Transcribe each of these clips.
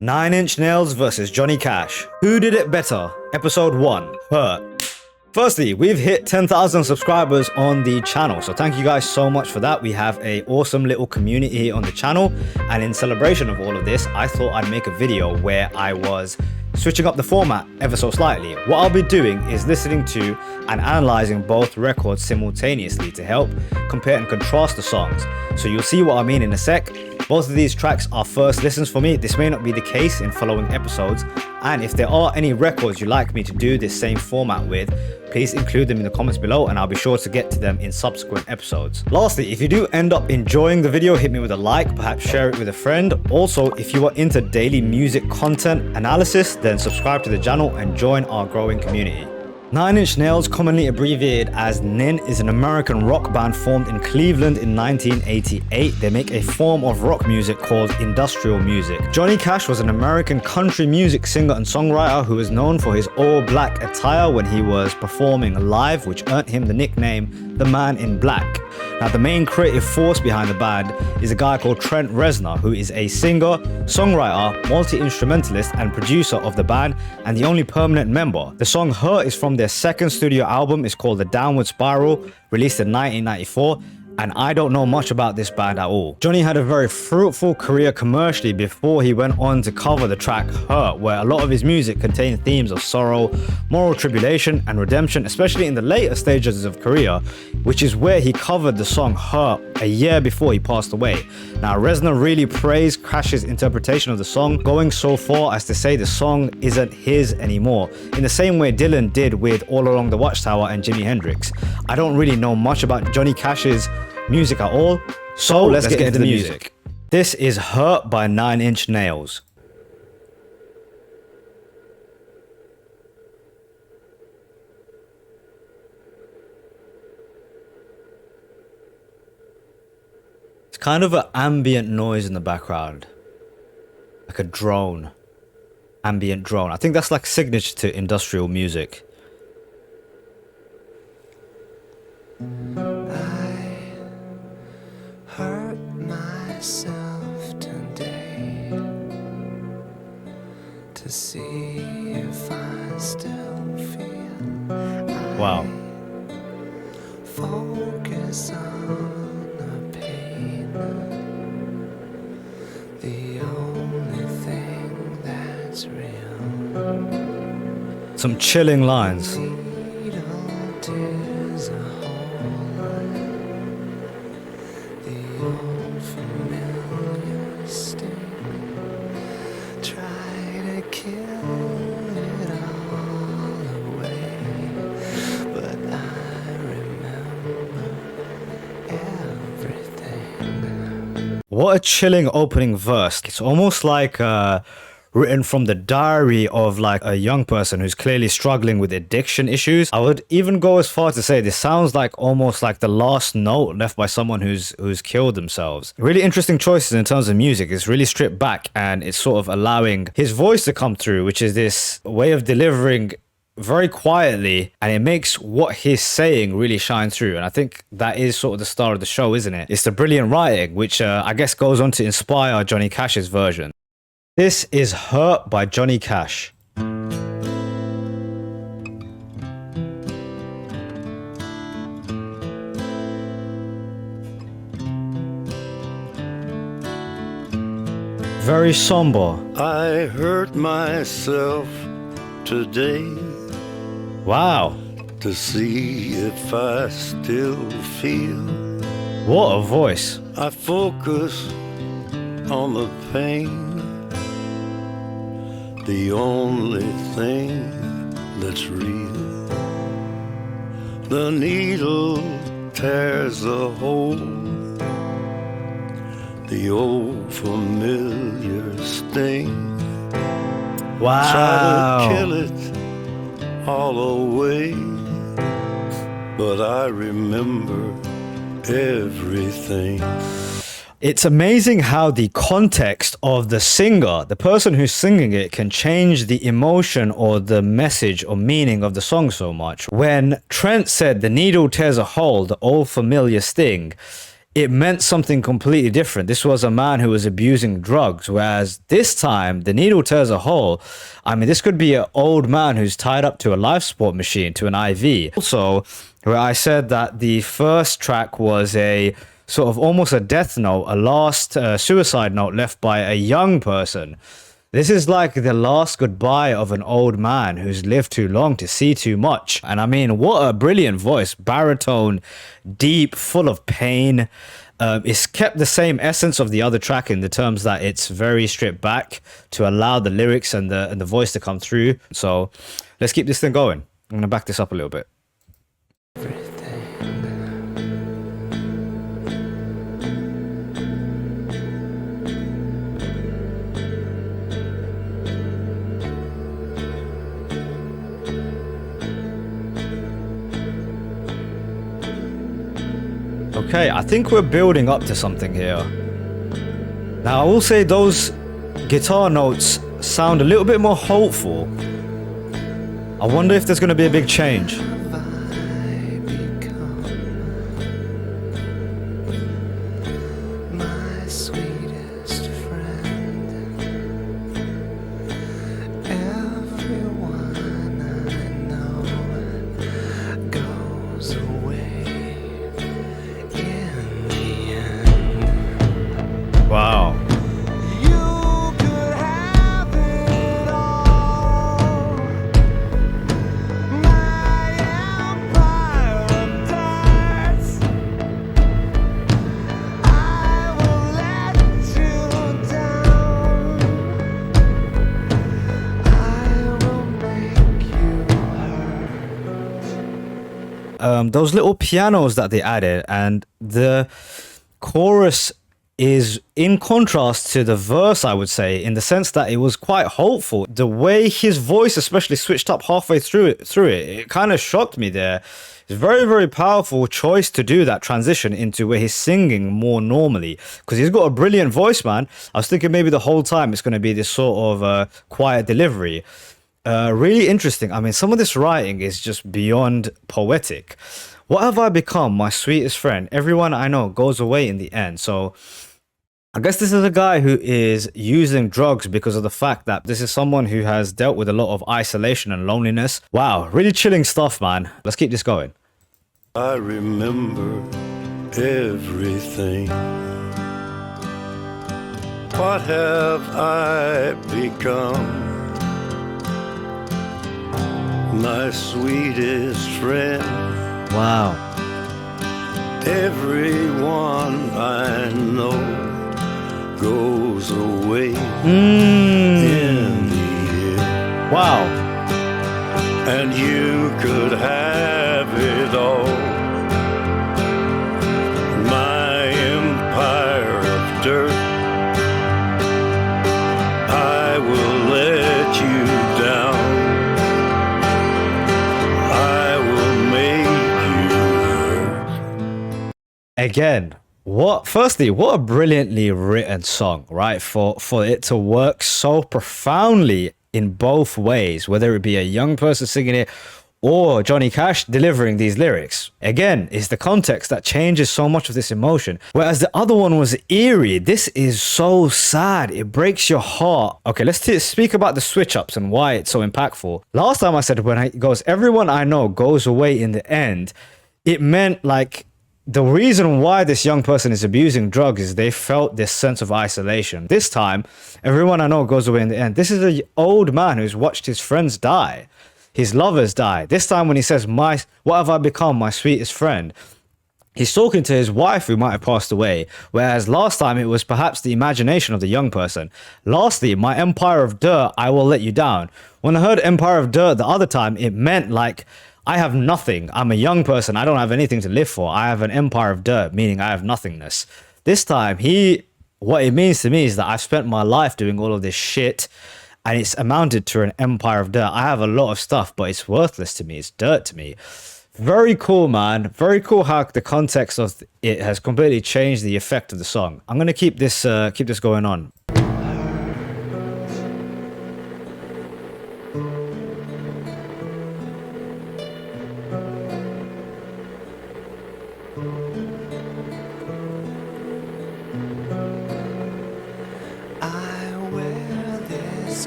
Nine Inch Nails versus Johnny Cash. Who did it better? Episode 1. Hurt. Firstly, we've hit 10,000 subscribers on the channel, so thank you guys so much for that. We have a awesome little community on the channel, and in celebration of all of this, I thought I'd make a video where I was switching up the format ever so slightly. What I'll be doing is listening to and analyzing both records simultaneously to help compare and contrast the songs. So you'll see what I mean in a sec. Both of these tracks are first listens for me. This may not be the case in following episodes, and if there are any records you'd like me to do this same format with, please include them in the comments below and I'll be sure to get to them in subsequent episodes. Lastly, if you do end up enjoying the video, hit me with a like, perhaps share it with a friend. Also, if you are into daily music content analysis, then subscribe to the channel and join our growing community. Nine Inch Nails, commonly abbreviated as NIN, is an American rock band formed in Cleveland in 1988. They make a form of rock music called industrial music. Johnny Cash was an American country music singer and songwriter who is known for his all-black attire when he was performing live, which earned him the nickname The Man in Black. Now, the main creative force behind the band is a guy called Trent Reznor, who is a singer, songwriter, multi-instrumentalist, and producer of the band, and the only permanent member. The song Hurt is from their second studio album. It's called The Downward Spiral, released in 1994. And I don't know much about this band at all. Johnny had a very fruitful career commercially before he went on to cover the track Hurt, where a lot of his music contained themes of sorrow, moral tribulation, and redemption, especially in the later stages of career, which is where he covered the song Hurt a year before he passed away. Now, Reznor really praised Cash's interpretation of the song, going so far as to say the song isn't his anymore, in the same way Dylan did with All Along the Watchtower and Jimi Hendrix. I don't really know much about Johnny Cash's music at all, so let's get into the music. This is Hurt by Nine Inch Nails. It's kind of an ambient noise in the background, like a drone, ambient drone. I think that's like signature to industrial music. Hurt myself today to see if I still feel. Wow. Focus on the pain, the only thing that's real. Some chilling lines. Needle tears a hole, the old familiar sting. Try to kill it all away, but I remember everything. What a chilling opening verse. It's almost like written from the diary of like a young person who's clearly struggling with addiction issues. I would even go as far to say this sounds like almost like the last note left by someone who's killed themselves. Really interesting choices in terms of music. It's really stripped back and it's sort of allowing his voice to come through, which is this way of delivering very quietly, and it makes what he's saying really shine through. And I think that is sort of the star of the show, isn't it? It's the brilliant writing, which I guess goes on to inspire Johnny Cash's version. This is Hurt by Johnny Cash. Very somber. I hurt myself today Wow. to see if I still feel. What a voice. I focus on the pain, the only thing that's real. The needle tears a hole, the old familiar sting. Wow. Try to kill it all away, but I remember everything. It's amazing how the context of the singer, the person who's singing it, can change the emotion or the message or meaning of the song so much. When Trent said the needle tears a hole, the old familiar sting, it meant something completely different. This was a man who was abusing drugs, whereas this time the needle tears a hole. I mean, this could be an old man who's tied up to a life support machine, to an IV. Also, where I said that the first track was a sort of almost a death note, a last suicide note left by a young person. This is like the last goodbye of an old man who's lived too long to see too much. And I mean, what a brilliant voice. Baritone, deep, full of pain. It's kept the same essence of the other track in the terms that it's very stripped back to allow the lyrics and the voice to come through. So let's keep this thing going. I'm going to back this up a little bit. Okay, I think we're building up to something here. Now, I will say those guitar notes sound a little bit more hopeful. I wonder if there's going to be a big change. Have I become my sweetest friend? Everyone I know goes away in the end. Wow. You could have it all. My empire of darts. I will let you down. I will make you hurt. Those little pianos that they added, and the chorus is in contrast to the verse, I would say, in the sense that it was quite hopeful. The way his voice especially switched up halfway through it kind of shocked me there. It's a very, very powerful choice to do that transition into where he's singing more normally, because he's got a brilliant voice, man. I was thinking maybe the whole time it's going to be this sort of quiet delivery. Really interesting. I mean, some of this writing is just beyond poetic. What have I become, my sweetest friend? Everyone I know goes away in the end. So I guess this is a guy who is using drugs because of the fact that this is someone who has dealt with a lot of isolation and loneliness. Wow, really chilling stuff, man. Let's keep this going. I remember everything. What have I become? My sweetest friend. Wow. Everyone I know goes away Mm. in the end. Wow. And you could have it all. My empire of dirt. I will let you down. I will make you hurt. Again, firstly, what a brilliantly written song, right? For it to work so profoundly in both ways, whether it be a young person singing it or Johnny Cash delivering these lyrics. Again, it's the context that changes so much of this emotion. Whereas the other one was eerie. This is so sad. It breaks your heart. Okay, let's speak about the switch ups and why it's so impactful. Last time I said when it goes, everyone I know goes away in the end, it meant like the reason why this young person is abusing drugs is they felt this sense of isolation. This time, everyone I know goes away in the end. This is an old man who's watched his friends die, his lovers die. This time when he says, what have I become, my sweetest friend? He's talking to his wife who might have passed away, whereas last time it was perhaps the imagination of the young person. Lastly, my empire of dirt, I will let you down. When I heard empire of dirt the other time, it meant like, I have nothing. I'm a young person. I don't have anything to live for. I have an empire of dirt, meaning I have nothingness. This time, what it means to me is that I've spent my life doing all of this shit, and it's amounted to an empire of dirt. I have a lot of stuff, but it's worthless to me. It's dirt to me. Very cool, man. Very cool how the context of it has completely changed the effect of the song. I'm gonna keep this going on.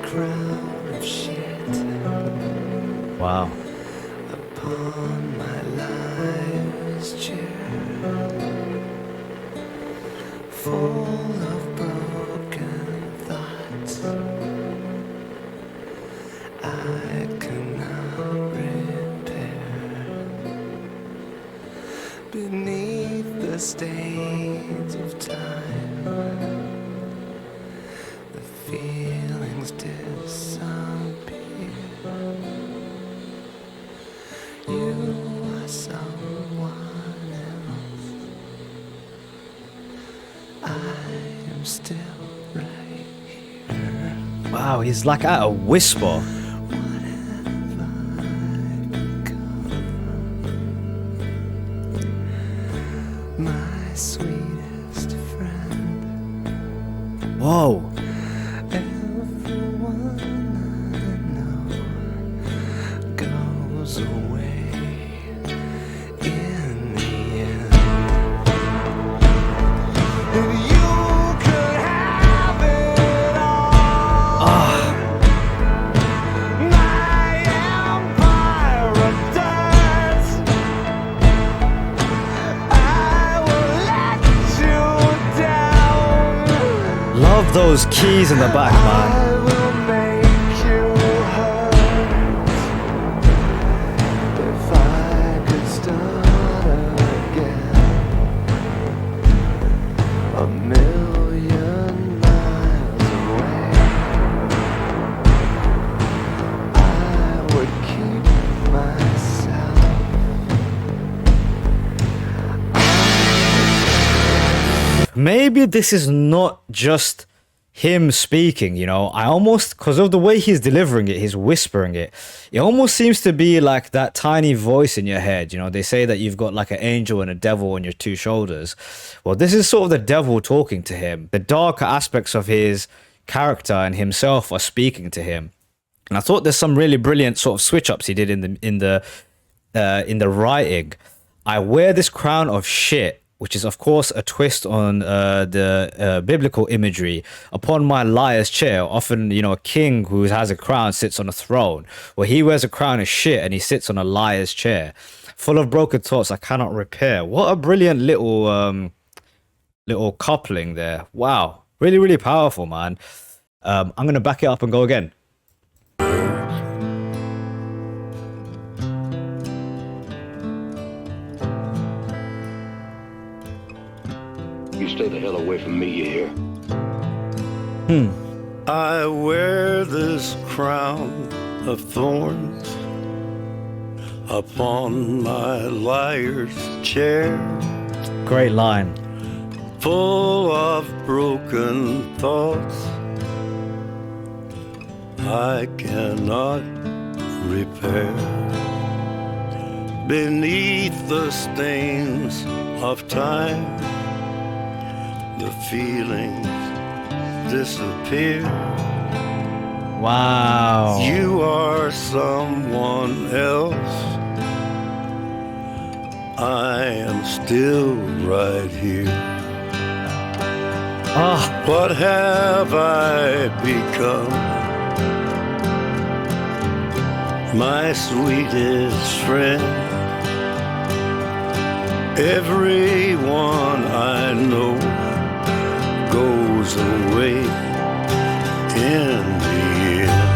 this crowd of shit Wow. upon my life's chair, full of broken thoughts I cannot repair. Beneath the stains of time, the feelings disappear. You are someone else. I am still right here. Wow, he's like at a whisper. My sweetest friend. Whoa. Everyone I know goes away in the end. If you could have it all, my empire of dirt, I will let you down. Love those keys in the back, man. I will make you hurt. If I could start again, a million miles away, I would keep myself. Maybe this is not just him speaking, you know. I almost, because of the way he's delivering it, he's whispering it. It almost seems to be like that tiny voice in your head. You know, they say that you've got like an angel and a devil on your two shoulders. Well, this is sort of the devil talking to him. The darker aspects of his character and himself are speaking to him. And I thought there's some really brilliant sort of switch ups he did in the writing. I wear this crown of shit, which is of course a twist on the biblical imagery. Upon my liar's chair, often, you know, a king who has a crown sits on a throne. Well, he wears a crown of shit and he sits on a liar's chair, full of broken thoughts I cannot repair. What a brilliant little coupling there. Wow, really, really powerful, man. I'm gonna back it up and go again. You stay the hell away from me, you hear? I wear this crown of thorns upon my liar's chair, Great line. full of broken thoughts I cannot repair. Beneath the stains of time, the feelings disappear. Wow. You are someone else. I am still right here. Ah, What have I become? My sweetest friend. Everyone I know goes away in the end.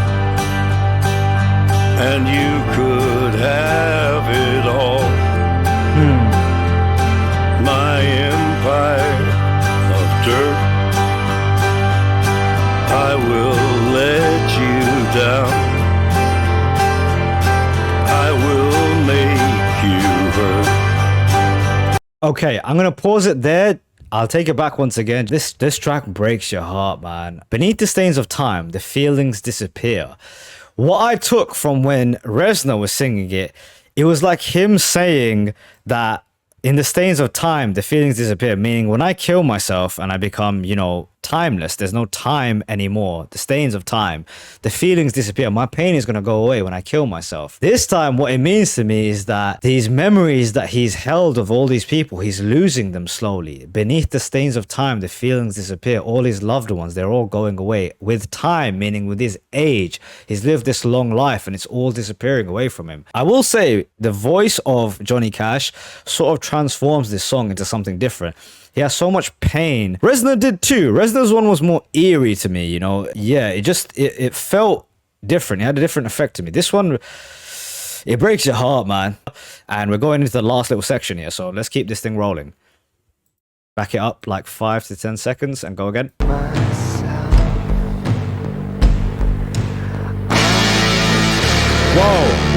And you could have it all. My empire of dirt, I will let you down. I will make you hurt. okay, I'm gonna pause it there. I'll take it back once again. This track breaks your heart, man. Beneath the stains of time, the feelings disappear. What I took from when Reznor was singing it, it was like him saying that in the stains of time, the feelings disappear. Meaning, when I kill myself and I become, you know, timeless. There's no time anymore. The stains of time, the feelings disappear. My pain is going to go away when I kill myself. This time, what it means to me is that these memories that he's held of all these people, he's losing them slowly. Beneath the stains of time, the feelings disappear. All his loved ones, they're all going away. With time, meaning with his age, he's lived this long life and it's all disappearing away from him. I will say the voice of Johnny Cash sort of transforms this song into something different. He has so much pain. Reznor did too. Reznor's one was more eerie to me, you know. Yeah, it felt different. It had a different effect to me. This one, it breaks your heart, man. And we're going into the last little section here, so let's keep this thing rolling. Back it up like 5 to 10 seconds and go again. Whoa.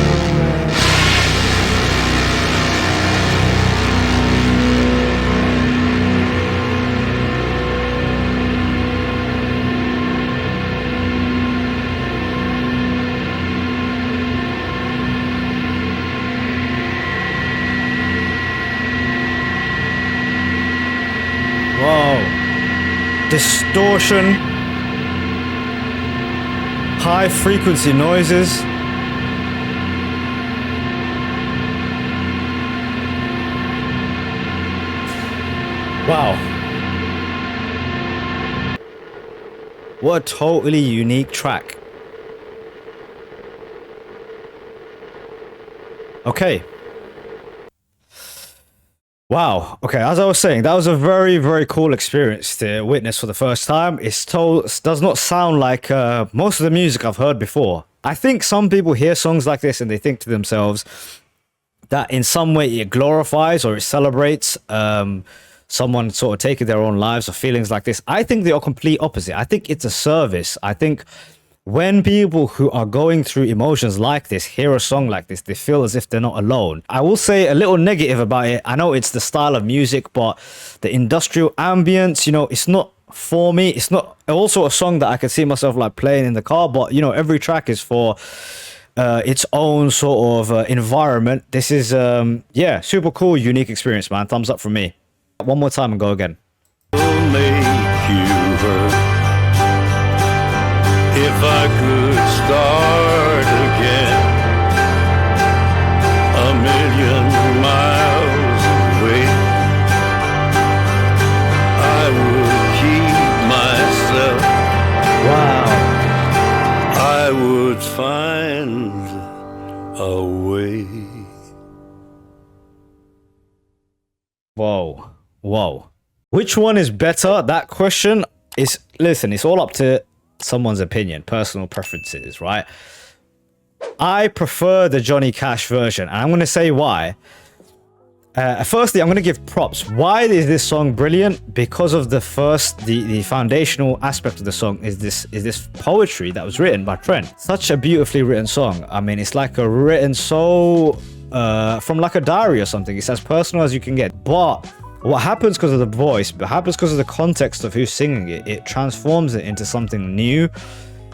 Whoa. Distortion. High frequency noises. Wow. What a totally unique track. Okay. Wow. Okay, as I was saying, that was a very, very cool experience to witness for the first time. Does not sound like most of the music I've heard before. I think some people hear songs like this and they think to themselves that in some way it glorifies or it celebrates someone sort of taking their own lives or feelings like this. I think they are complete opposite. I think it's a service. I think when people who are going through emotions like this hear a song like this, they feel as if they're not alone. I will say a little negative about it. I know it's the style of music, but the industrial ambience, you know, it's not for me. It's not also a song that I could see myself like playing in the car, but you know, every track is for its own sort of environment. This is, yeah, super cool, unique experience, man. Thumbs up from me. One more time and go again. Will make you hurt. If I could start again, a million miles away, I would keep myself. Wow. I would find a way. Whoa. Whoa. Which one is better? That question is, listen, it's all up to someone's opinion, personal preferences, right? I prefer the Johnny Cash version, and I'm going to say why. Firstly, I'm going to give props. Why is this song brilliant? Because of the foundational aspect of the song is this poetry that was written by Trent. Such a beautifully written song. I mean, it's like written so from like a diary or something. It's as personal as you can get. But what happens because of the voice, what happens because of the context of who's singing it, it transforms it into something new.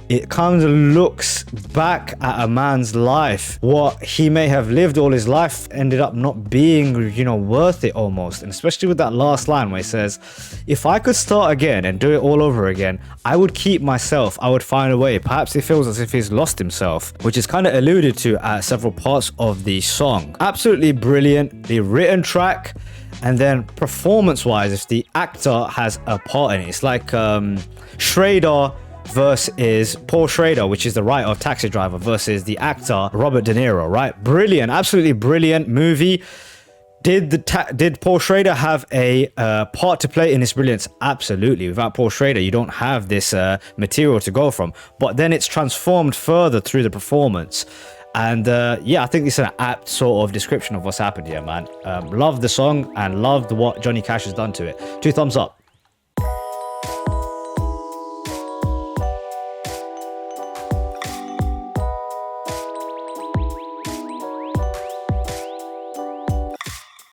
It kind of looks back at a man's life. What he may have lived all his life ended up not being, you know, worth it almost. And especially with that last line where he says, if I could start again and do it all over again, I would keep myself. I would find a way. Perhaps he feels as if he's lost himself, which is kind of alluded to at several parts of the song. Absolutely brilliantly written track. And then performance-wise, if the actor has a part in it, it's like Schrader versus Paul Schrader, which is the writer of Taxi Driver, versus the actor Robert De Niro, right? Brilliant, absolutely brilliant movie. Did Paul Schrader have a part to play in this brilliance? Absolutely. Without Paul Schrader, you don't have this material to go from. But then it's transformed further through the performance. And yeah, I think this is an apt sort of description of what's happened here, man. Loved the song and loved what Johnny Cash has done to it. 2 thumbs up.